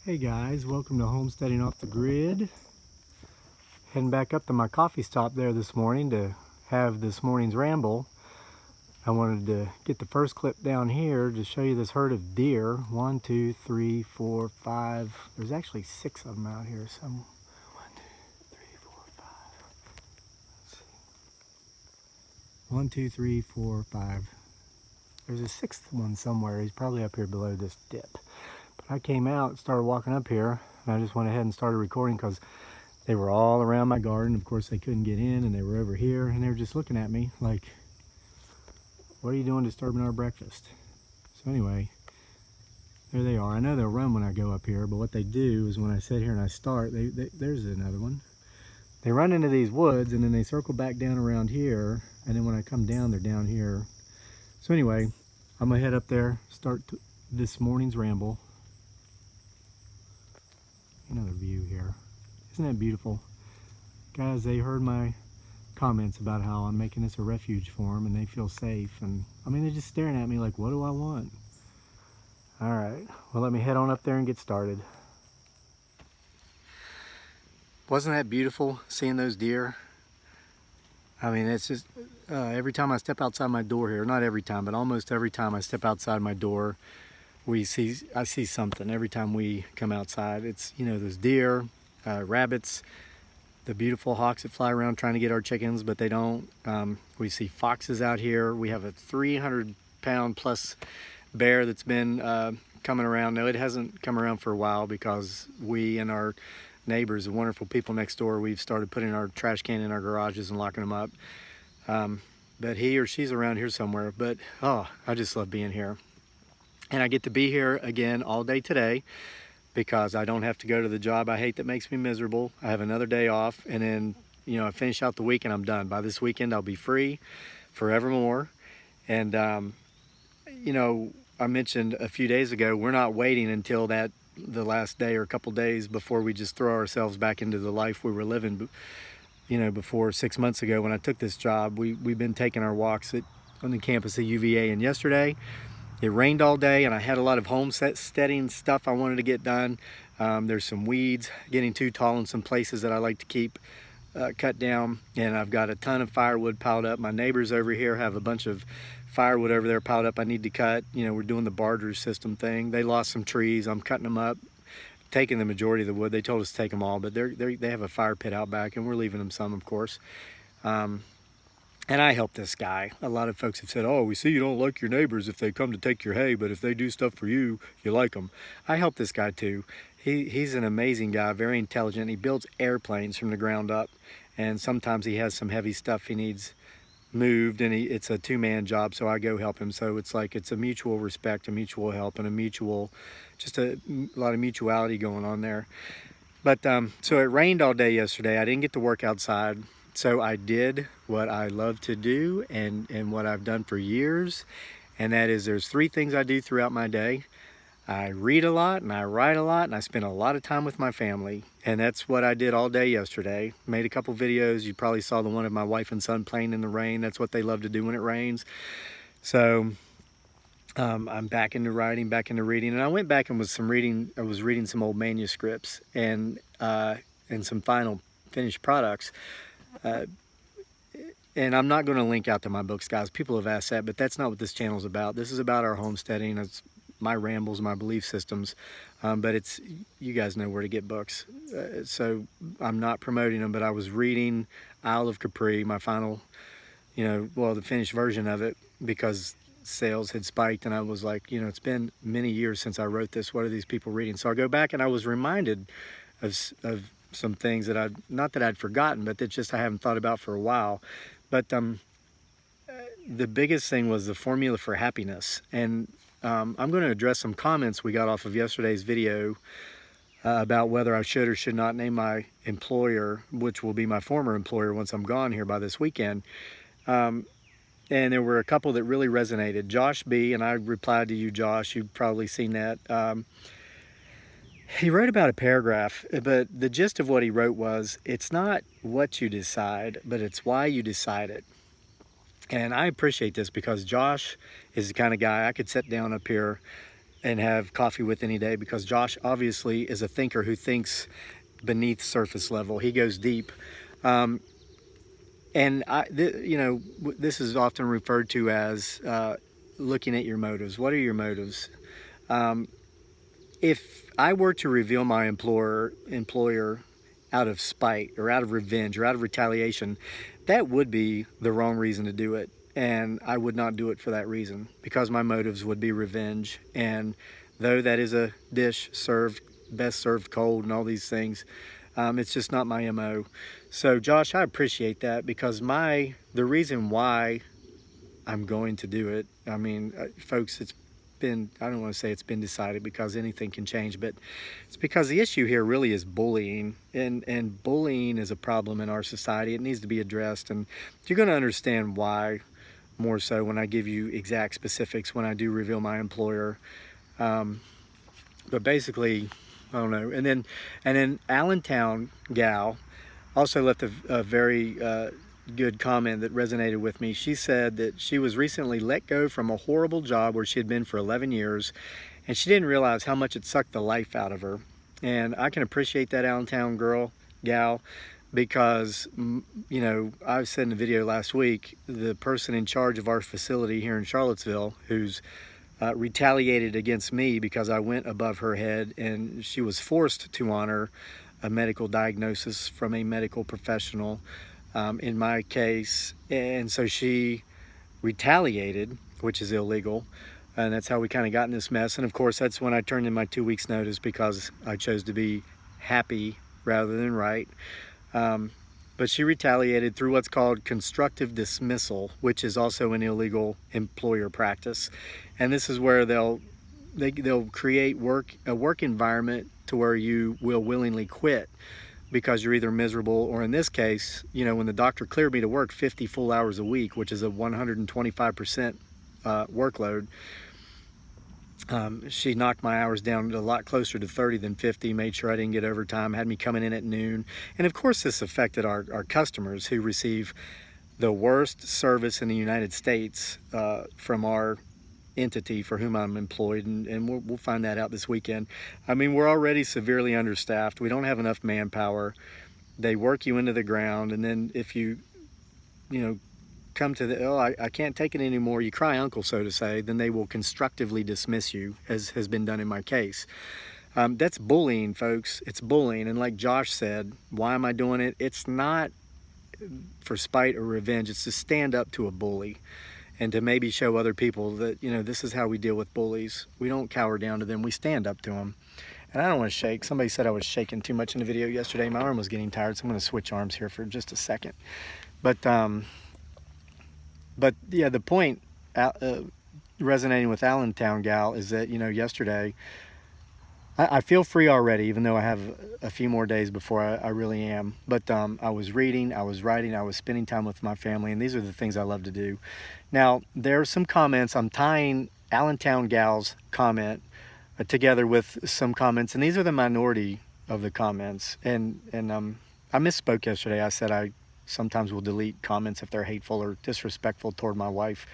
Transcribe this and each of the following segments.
Hey guys, welcome to Homesteading Off the Grid. Heading back up to my coffee stop there this morning to have this morning's ramble. I wanted to get the first clip down here to show you this herd of deer. 1, 2, 3, 4, 5. There's actually 6 of them out here. Some 1, 2, 3, 4, 5. Let's see. 1, 2, 3, 4, 5. There's a 6th one somewhere. He's probably up here below this dip. I came out, started walking up here, and I just went ahead and started recording because they were all around my garden. Of course, they couldn't get in, and they were over here, and they were just looking at me like, what are you doing disturbing our breakfast? So anyway, there they are. I know they'll run when I go up here, but what they do is when I sit here and I start, there's another one. They run into these woods, and then they circle back down around here, and then when I come down, they're down here. So anyway, I'm going to head up there, start this morning's ramble. Another view here. Isn't that beautiful? Guys, they heard my comments about how I'm making this a refuge for them and they feel safe. And I mean, they're just staring at me like, what do I want? All right, well, let me head on up there and get started. Wasn't that beautiful seeing those deer? I mean, it's just every time I step outside my door here, not every time, but almost every time I step outside my door, I see something every time we come outside. It's, you know, those deer, rabbits, the beautiful hawks that fly around trying to get our chickens, but they don't. We see foxes out here. We have a 300-pound plus bear that's been coming around. No, it hasn't come around for a while because we and our neighbors, the wonderful people next door, we've started putting our trash can in our garages and locking them up. But he or she's around here somewhere. But, oh, I just love being here. And I get to be here again all day today because I don't have to go to the job I hate that makes me miserable. I have another day off, and then, you know, I finish out the week and I'm done. By this weekend, I'll be free forevermore. And, you know, I mentioned a few days ago, we're not waiting until the last day or a couple days before we just throw ourselves back into the life we were living. You know, before 6 months ago when I took this job, we've been taking our walks on the campus of UVA, and yesterday, it rained all day and I had a lot of homesteading stuff I wanted to get done. There's some weeds getting too tall in some places that I like to keep cut down, and I've got a ton of firewood piled up. My neighbors over here have a bunch of firewood over there piled up I need to cut. You know, we're doing the barter system thing. They lost some trees. I'm cutting them up, taking the majority of the wood. They told us to take them all, but they have a fire pit out back and we're leaving them some, of course. And I help this guy. A lot of folks have said, oh, we see you don't like your neighbors if they come to take your hay, but if they do stuff for you, you like them. I help this guy too. He's an amazing guy, very intelligent. He builds airplanes from the ground up, and sometimes he has some heavy stuff he needs moved, and it's a two-man job, so I go help him. So it's like it's a mutual respect, a mutual help, and just a lot of mutuality going on there. But so it rained all day yesterday. I didn't get to work outside. So I did what I love to do and what I've done for years, and that is there's 3 things I do throughout my day. I read a lot, and I write a lot, and I spend a lot of time with my family, and that's what I did all day yesterday. Made a couple videos. You probably saw the one of my wife and son playing in the rain. That's what they love to do when it rains. So I'm back into writing, back into reading, and I went back and was reading some old manuscripts and some final finished products. And I'm not going to link out to my books, guys. People have asked that, but that's not what this channel is about. This is about our homesteading. It's my rambles, my belief systems, but you guys know where to get books. So I'm not promoting them, but I was reading Isle of Capri, my final, the finished version of it, because sales had spiked, and I was like, it's been many years since I wrote this. What are these people reading? So I go back and I was reminded of some things that not that I'd forgotten, but that just I haven't thought about for a while. But the biggest thing was the formula for happiness. And I'm going to address some comments we got off of yesterday's video about whether I should or should not name my employer, which will be my former employer once I'm gone here by this weekend. And there were a couple that really resonated. Josh B., and I replied to you, Josh, you've probably seen that. He wrote about a paragraph, but the gist of what he wrote was, it's not what you decide, but it's why you decide it. And I appreciate this because Josh is the kind of guy I could sit down up here and have coffee with any day, because Josh obviously is a thinker who thinks beneath surface level. He goes deep. And this is often referred to as looking at your motives. What are your motives? If I were to reveal my employer out of spite or out of revenge or out of retaliation, that would be the wrong reason to do it. And I would not do it for that reason, because my motives would be revenge. And though that is a dish best served cold and all these things, it's just not my MO. So Josh, I appreciate that, because the reason why I'm going to do it, I mean, folks, I don't want to say it's been decided, because anything can change, but it's because the issue here really is bullying, and bullying is a problem in our society. It needs to be addressed, and you're going to understand why more so when I give you exact specifics when I do reveal my employer. But basically, I don't know. And then Allentown gal also left a very good comment that resonated with me. She said that she was recently let go from a horrible job where she had been for 11 years, and she didn't realize how much it sucked the life out of her. And I can appreciate that, Allentown gal, because, I said in the video last week, the person in charge of our facility here in Charlottesville, who's retaliated against me because I went above her head, and she was forced to honor a medical diagnosis from a medical professional in my case, and so she retaliated, which is illegal, and that's how we kind of got in this mess. And of course, that's when I turned in my 2 weeks notice, because I chose to be happy rather than right. But she retaliated through what's called constructive dismissal, which is also an illegal employer practice. And this is where they'll create a work environment to where you will willingly quit because you're either miserable, or in this case, when the doctor cleared me to work 50 full hours a week, which is a 125% workload, she knocked my hours down a lot closer to 30 than 50, made sure I didn't get overtime, had me coming in at noon. And of course this affected our customers, who receive the worst service in the United States from our entity for whom I'm employed, and we'll find that out this weekend. I mean, we're already severely understaffed. We don't have enough manpower. They work you into the ground, and then if you come to I can't take it anymore, you cry uncle, so to say, then they will constructively dismiss you, as has been done in my case. That's bullying, folks. It's bullying. And like Josh said, why am I doing it? It's not for spite or revenge. It's to stand up to a bully, and to maybe show other people that, this is how we deal with bullies. We don't cower down to them. We stand up to them. And I don't want to shake. Somebody said I was shaking too much in the video yesterday. My arm was getting tired, so I'm going to switch arms here for just a second. But yeah, the point resonating with Allentown gal is that, yesterday, I feel free already, even though I have a few more days before I really am. But I was reading, I was writing, I was spending time with my family, and these are the things I love to do. Now, there are some comments. I'm tying Allentown gal's comment together with some comments, and these are the minority of the comments. And I misspoke yesterday. I said I sometimes will delete comments if they're hateful or disrespectful toward my wife.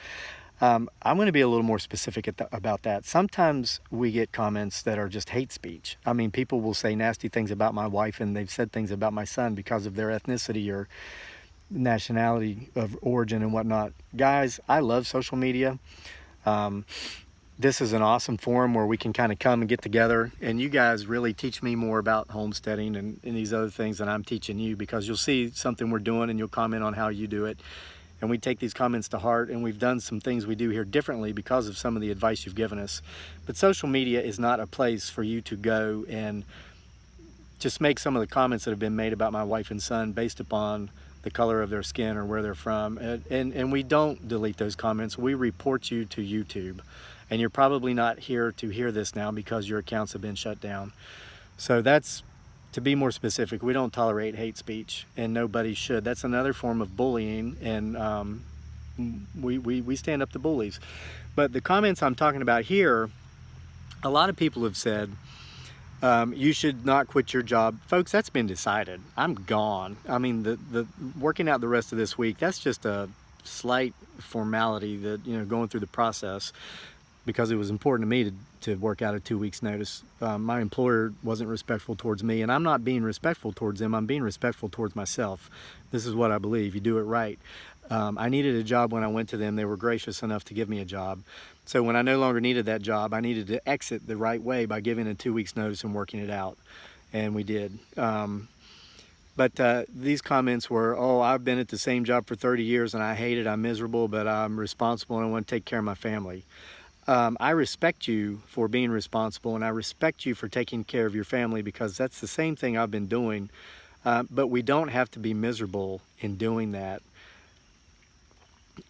I'm going to be a little more specific about that. Sometimes we get comments that are just hate speech. I mean, people will say nasty things about my wife, and they've said things about my son because of their ethnicity or nationality of origin and whatnot. Guys, I love social media. This is an awesome forum where we can kind of come and get together, and you guys really teach me more about homesteading and these other things than I'm teaching you, because you'll see something we're doing and you'll comment on how you do it. And we take these comments to heart, and we've done some things we do here differently because of some of the advice you've given us. But social media is not a place for you to go and just make some of the comments that have been made about my wife and son based upon the color of their skin or where they're from. And we don't delete those comments. We report you to YouTube. And you're probably not here to hear this now because your accounts have been shut down. So that's, to be more specific, we don't tolerate hate speech, and nobody should. That's another form of bullying, and we stand up to bullies. But the comments I'm talking about here, a lot of people have said, you should not quit your job. Folks, that's been decided. I'm gone. I mean, the working out the rest of this week, that's just a slight formality that, going through the process. because it was important to me to work out a 2 weeks notice. My employer wasn't respectful towards me, and I'm not being respectful towards them. I'm being respectful towards myself. This is what I believe. You do it right. I needed a job when I went to them. They were gracious enough to give me a job. So when I no longer needed that job, I needed to exit the right way by giving a 2 weeks notice and working it out. And we did. But these comments were, oh, I've been at the same job for 30 years and I hate it, I'm miserable, but I'm responsible and I want to take care of my family. I respect you for being responsible, and I respect you for taking care of your family, because that's the same thing I've been doing. But we don't have to be miserable in doing that.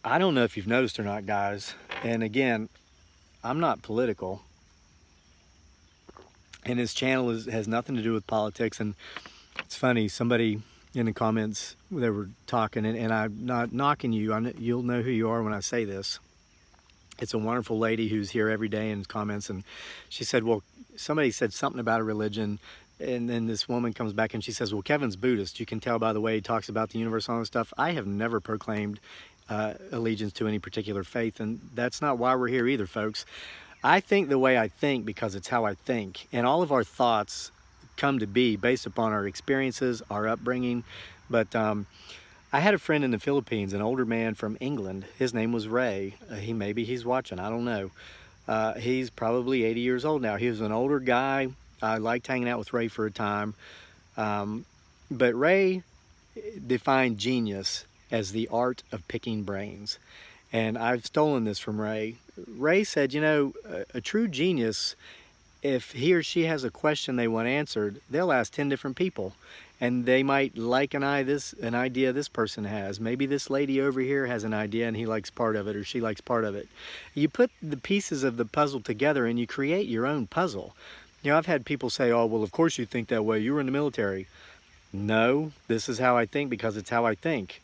I don't know if you've noticed or not, guys, and again, I'm not political, and this channel has nothing to do with politics. And it's funny, somebody in the comments, they were talking, and I'm not knocking you. You'll know who you are when I say this. It's a wonderful lady who's here every day in comments, and she said, well, somebody said something about a religion, and then this woman comes back and she says, well, Kevin's Buddhist. You can tell by the way he talks about the universe and all this stuff. I have never proclaimed allegiance to any particular faith, and that's not why we're here either, folks. I think the way I think because it's how I think, and all of our thoughts come to be based upon our experiences, our upbringing. But I had a friend in the Philippines, an older man from England. His name was Ray. Maybe he's watching, I don't know. He's probably 80 years old now. He was an older guy. I liked hanging out with Ray for a time. But Ray defined genius as the art of picking brains. And I've stolen this from Ray. Ray said, you know, a true genius, if he or she has a question they want answered, they'll ask 10 different people. And they might like an idea this person has. Maybe this lady over here has an idea and he likes part of it, or she likes part of it. You put the pieces of the puzzle together and you create your own puzzle. You know, I've had people say, oh, well, of course you think that way. You were in the military. No, this is how I think because it's how I think.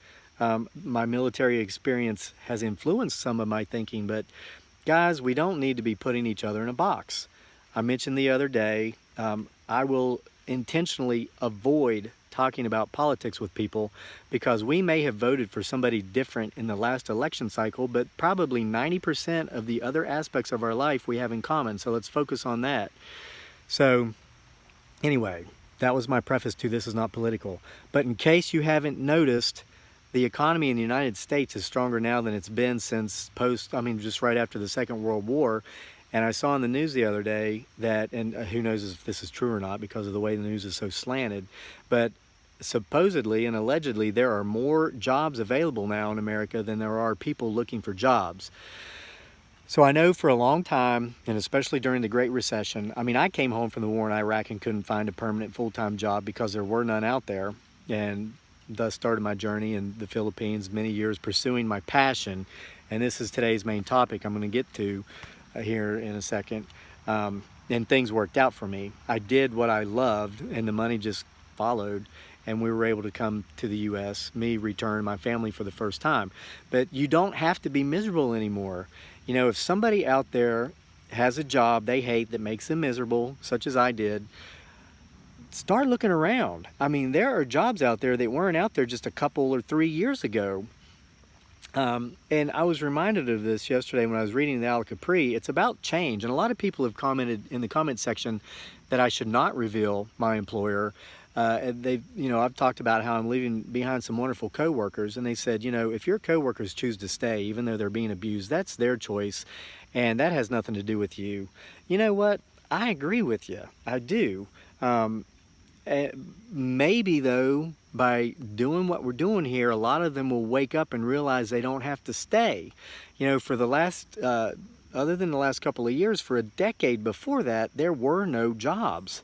My military experience has influenced some of my thinking, but guys, we don't need to be putting each other in a box. I mentioned the other day, I will intentionally avoid talking about politics with people because we may have voted for somebody different in the last election cycle, but probably 90% of the other aspects of our life we have in common. So let's focus on that. So anyway, that was my preface to this is not political. But in case you haven't noticed, the economy in the United States is stronger now than it's been since just right after the Second World War. And I saw in the news the other day that, and who knows if this is true or not because of the way the news is so slanted, but supposedly and allegedly there are more jobs available now in America than there are people looking for jobs. So I know for a long time, and especially during the Great Recession, I came home from the war in Iraq and couldn't find a permanent full-time job because there were none out there, and thus started my journey in the Philippines, many years pursuing my passion. And this is today's main topic I'm going to get to here in a second. And things worked out for me. I did what I loved and the money just followed, and we were able to come to the US, return my family for the first time. But you don't have to be miserable anymore. You know, if somebody out there has a job they hate that makes them miserable, such as I did, start looking around. There are jobs out there that weren't out there just a couple or 3 years ago. And I was reminded of this yesterday when I was reading the Al Capri. It's about change, and a lot of people have commented in the comment section that I should not reveal my employer. I've talked about how I'm leaving behind some wonderful coworkers, and they said, if your coworkers choose to stay, even though they're being abused, that's their choice, and that has nothing to do with you. You know what? I agree with you. I do. Maybe though, by doing what we're doing here, a lot of them will wake up and realize they don't have to stay. For the last, other than the last couple of years, for a decade before that, there were no jobs.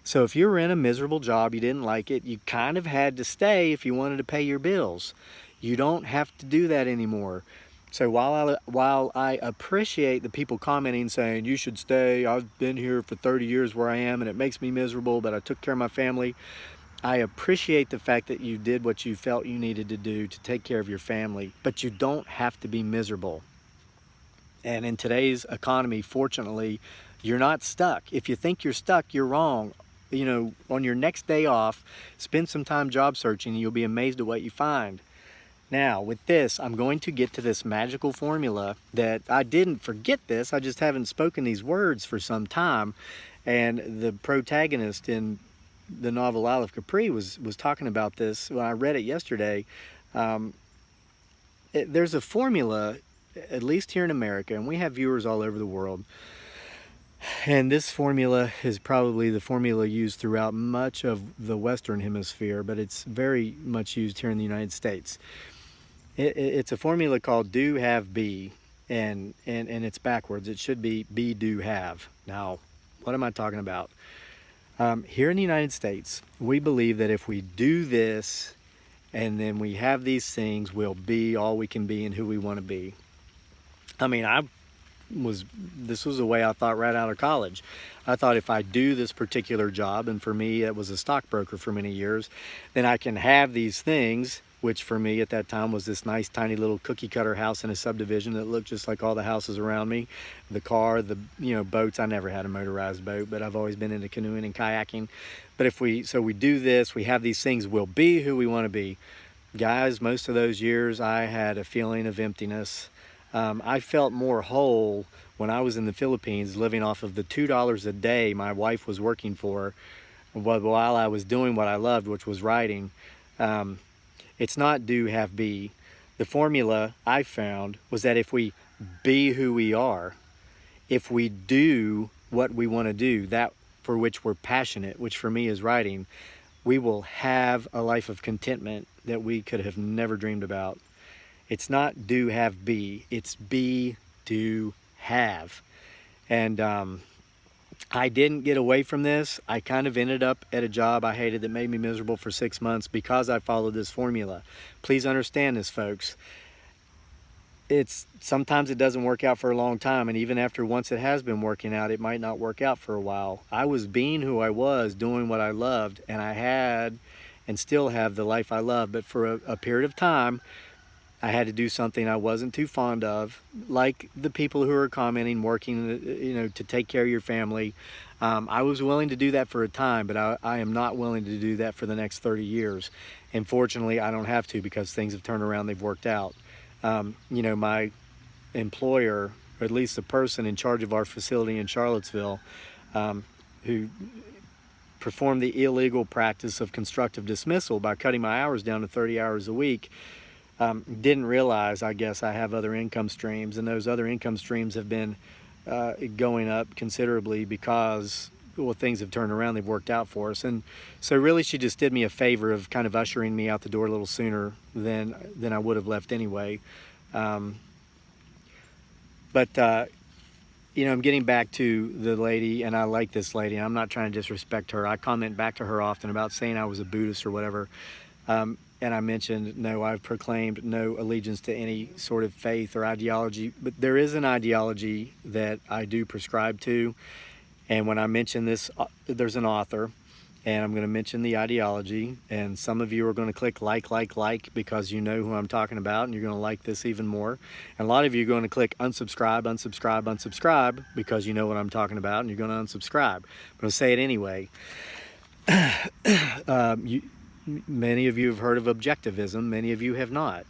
So if you were in a miserable job, you didn't like it, you kind of had to stay if you wanted to pay your bills. You don't have to do that anymore. So while I appreciate the people commenting saying, you should stay, I've been here for 30 years where I am and it makes me miserable, but I took care of my family, I appreciate the fact that you did what you felt you needed to do to take care of your family, but you don't have to be miserable. And in today's economy, fortunately, you're not stuck. If you think you're stuck, you're wrong. On your next day off, spend some time job searching and you'll be amazed at what you find. Now, with this, I'm going to get to this magical formula that I didn't forget this. I just haven't spoken these words for some time. And the protagonist in the novel Isle of Capri was talking about this when I read it yesterday. There's a formula, at least here in America, and we have viewers all over the world. And this formula is probably the formula used throughout much of the Western Hemisphere, but it's very much used here in the United States. It's a formula called do, have, be, and it's backwards. It should be do, have. Now, what am I talking about? Here in the United States, we believe that if we do this and then we have these things, we'll be all we can be and who we want to be. I mean, this was the way I thought right out of college. I thought if I do this particular job, and for me it was a stockbroker for many years, then I can have these things, which for me at that time was this nice tiny little cookie cutter house in a subdivision that looked just like all the houses around me. The car, the boats. I never had a motorized boat, but I've always been into canoeing and kayaking. But we do this, we have these things, we'll be who we want to be. Guys, most of those years I had a feeling of emptiness. I felt more whole when I was in the Philippines living off of the $2 a day my wife was working for while I was doing what I loved, which was writing. It's not do, have, be. The formula I found was that if we be who we are, if we do what we want to do, that for which we're passionate, which for me is writing, we will have a life of contentment that we could have never dreamed about. It's not do, have, be. It's be, do, have. And I didn't get away from this. I kind of ended up at a job I hated that made me miserable for 6 months because I followed this formula. Please understand this, folks. Sometimes it doesn't work out for a long time, and even after once it has been working out, it might not work out for a while. I was being who I was, doing what I loved, and I had and still have the life I love. But for a period of time, I had to do something I wasn't too fond of, like the people who are commenting, working, to take care of your family. I was willing to do that for a time, but I am not willing to do that for the next 30 years. And fortunately, I don't have to because things have turned around, they've worked out. My employer, or at least the person in charge of our facility in Charlottesville, who performed the illegal practice of constructive dismissal by cutting my hours down to 30 hours a week, didn't realize, I guess, I have other income streams, and those other income streams have been going up considerably because, well, things have turned around, they've worked out for us. And so really she just did me a favor of kind of ushering me out the door a little sooner than I would have left anyway. I'm getting back to the lady, and I like this lady, and I'm not trying to disrespect her. I comment back to her often about saying I was a Buddhist or whatever. And I mentioned, no, I've proclaimed no allegiance to any sort of faith or ideology, but there is an ideology that I do prescribe to. And when I mention this, there's an author, and I'm going to mention the ideology, and some of you are going to click like because you know who I'm talking about, and you're going to like this even more. And a lot of you are going to click unsubscribe because you know what I'm talking about, and you're going to unsubscribe. I'm going to say it anyway. Many of you have heard of Objectivism, many of you have not.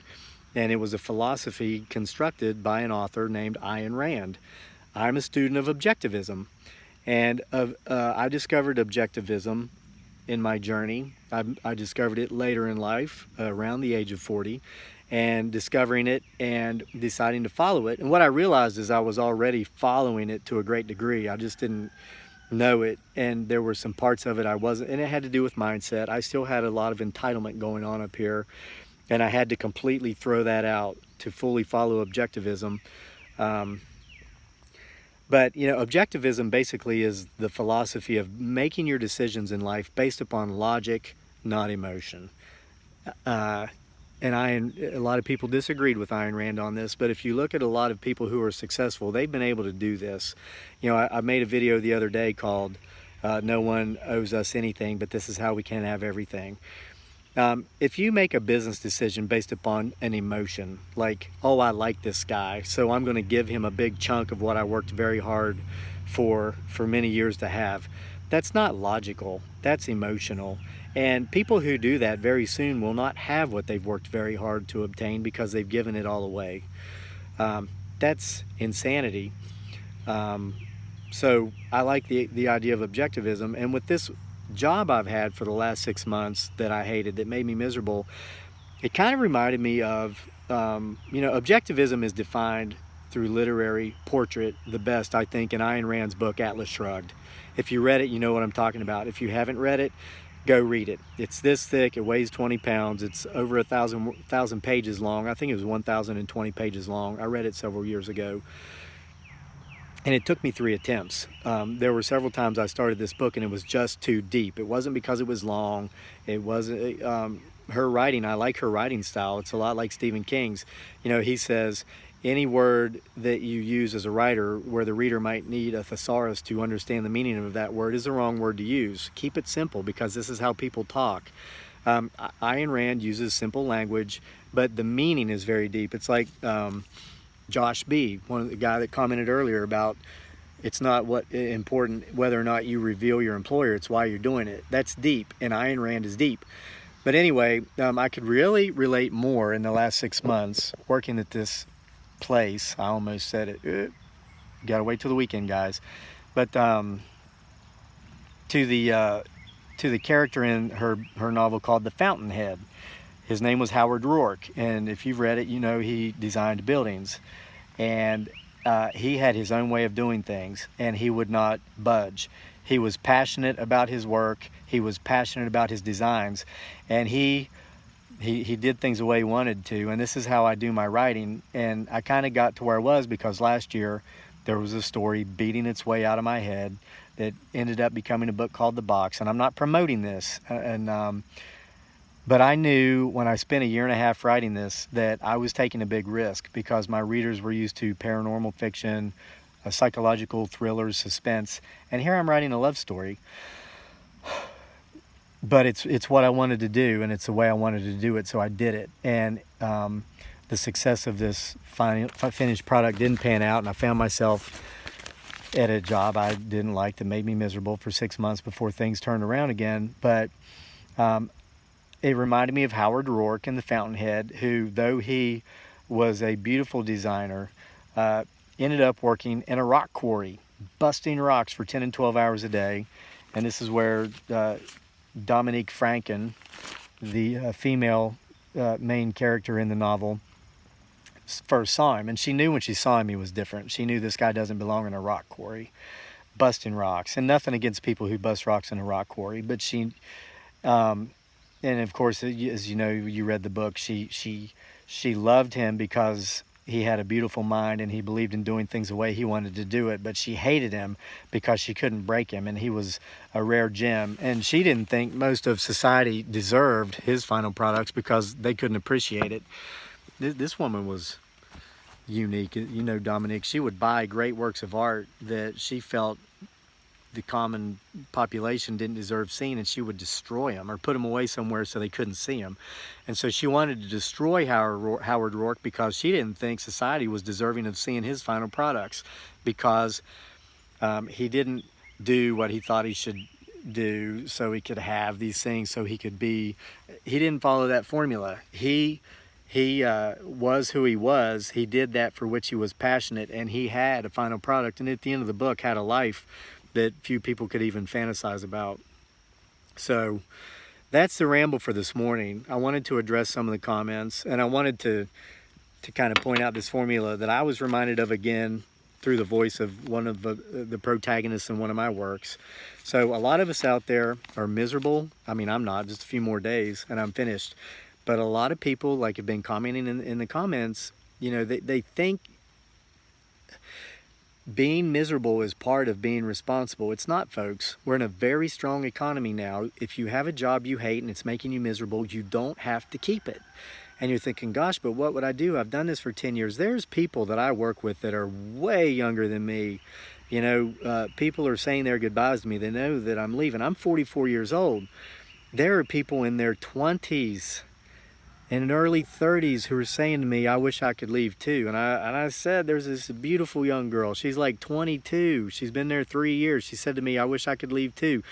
And it was a philosophy constructed by an author named Ayn Rand. I'm a student of Objectivism, and I discovered Objectivism in my journey. I discovered it later in life, around the age of 40, and discovering it and deciding to follow it. And what I realized is I was already following it to a great degree. I just didn't know it, and there were some parts of it I wasn't, and it had to do with mindset. I still had a lot of entitlement going on up here, and I had to completely throw that out to fully follow Objectivism. But Objectivism basically is the philosophy of making your decisions in life based upon logic, not emotion. And a lot of people disagreed with Ayn Rand on this, but if you look at a lot of people who are successful, they've been able to do this. I made a video the other day called No One Owes Us Anything, but This Is How We Can Have Everything. If you make a business decision based upon an emotion, like, oh, I like this guy, so I'm going to give him a big chunk of what I worked very hard for many years to have, That's not logical, that's emotional. And people who do that very soon will not have what they've worked very hard to obtain because they've given it all away. That's insanity. So I like the idea of objectivism. And with this job I've had for the last 6 months that I hated, that made me miserable, it kind of reminded me of, objectivism is defined through literary portrait the best, I think, in Ayn Rand's book, Atlas Shrugged. If you read it, you know what I'm talking about. If you haven't read it, go read it. It's this thick, it weighs 20 pounds, it's over 1,000 pages long. I think it was 1,020 pages long. I read it several years ago. And it took me 3 attempts. There were several times I started this book and it was just too deep. It wasn't because it was long. It wasn't, her writing, I like her writing style. It's a lot like Stephen King's. He says, any word that you use as a writer where the reader might need a thesaurus to understand the meaning of that word is the wrong word to use. Keep it simple because this is how people talk. Ayn Rand uses simple language, but the meaning is very deep. It's like Josh B., the guy that commented earlier about it's not important whether or not you reveal your employer, it's why you're doing it. That's deep, and Ayn Rand is deep. But anyway, I could really relate more in the last 6 months working at this place. I almost said it. Gotta wait till the weekend, guys. But to the character in her novel called The Fountainhead. His name was Howard Roark, and if you've read it, you know he designed buildings. And he had his own way of doing things, and he would not budge. He was passionate about his work. He was passionate about his designs, and he did things the way he wanted to. And this is how I do my writing. And I kind of got to where I was because last year there was a story beating its way out of my head that ended up becoming a book called The Box. And I'm not promoting this. But I knew when I spent 1.5 years writing this that I was taking a big risk because my readers were used to paranormal fiction, psychological thrillers, suspense, and here I'm writing a love story. But it's what I wanted to do, and it's the way I wanted to do it, so I did it. And the success of this finished product didn't pan out, and I found myself at a job I didn't like that made me miserable for 6 months before things turned around again. But it reminded me of Howard Roark in The Fountainhead, who, though he was a beautiful designer, ended up working in a rock quarry, busting rocks for 10 and 12 hours a day. And this is where Dominique Franken, the female main character in the novel, first saw him. And she knew when she saw him he was different. She knew this guy doesn't belong in a rock quarry, busting rocks. And nothing against people who bust rocks in a rock quarry, but she... and of course, as you know, you read the book, she loved him because he had a beautiful mind and he believed in doing things the way he wanted to do it, but she hated him because she couldn't break him, and he was a rare gem. And she didn't think most of society deserved his final products because they couldn't appreciate it. This woman was unique. You know, Dominique, she would buy great works of art that she felt the common population didn't deserve seeing, and she would destroy them or put them away somewhere so they couldn't see them. And so she wanted to destroy Howard Roark because she didn't think society was deserving of seeing his final products, because he didn't do what he thought he should do so he could have these things, so he could be... He didn't follow that formula. He was who he was. He did that for which he was passionate, and he had a final product, and at the end of the book had a life that few people could even fantasize about. So that's the ramble for this morning. I wanted to address some of the comments, and I wanted to kind of point out this formula that I was reminded of again through the voice of one of the protagonists in one of my works. So a lot of us out there are miserable. I mean, I'm not, just a few more days and I'm finished. But a lot of people, like, have been commenting in the comments, you know, they think being miserable is part of being responsible. It's not, folks. We're in a very strong economy now. If you have a job you hate and it's making you miserable, you don't have to keep it. And you're thinking, gosh, but what would I do? I've done this for 10 years. There's people that I work with that are way younger than me. You know, people are saying their goodbyes to me. They know that I'm leaving. I'm 44 years old. There are people in their 20s in early 30s who were saying to me, I wish I could leave too. And I said, there's this beautiful young girl. She's like 22. She's been there 3 years. She said to me, I wish I could leave too.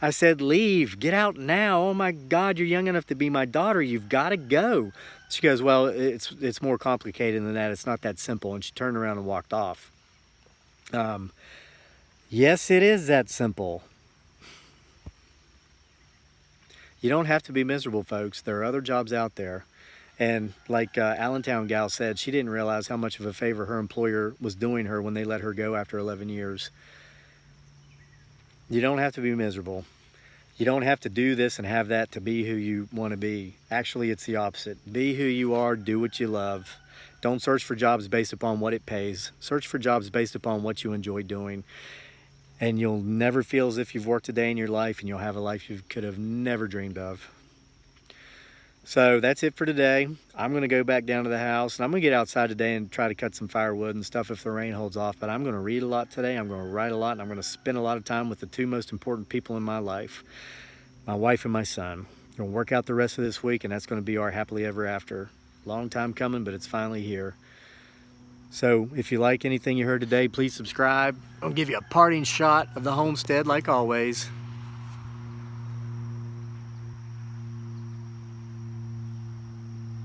I said, leave, get out now. Oh my God, you're young enough to be my daughter. You've got to go. She goes, well, it's more complicated than that. It's not that simple. And she turned around and walked off. Yes, it is that simple. You don't have to be miserable, folks. There are other jobs out there. And like Allentown gal said, she didn't realize how much of a favor her employer was doing her when they let her go after 11 years. You don't have to be miserable. You don't have to do this and have that to be who you want to be. Actually, it's the opposite. Be who you are, do what you love. Don't search for jobs based upon what it pays. Search for jobs based upon what you enjoy doing. And you'll never feel as if you've worked a day in your life, and you'll have a life you could have never dreamed of. So that's it for today. I'm going to go back down to the house, and I'm going to get outside today and try to cut some firewood and stuff if the rain holds off. But I'm going to read a lot today. I'm going to write a lot, and I'm going to spend a lot of time with the two most important people in my life, my wife and my son. I'm going to work out the rest of this week, and that's going to be our happily ever after. Long time coming, but it's finally here. So if you like anything you heard today, please subscribe. I'll give you a parting shot of the homestead like always.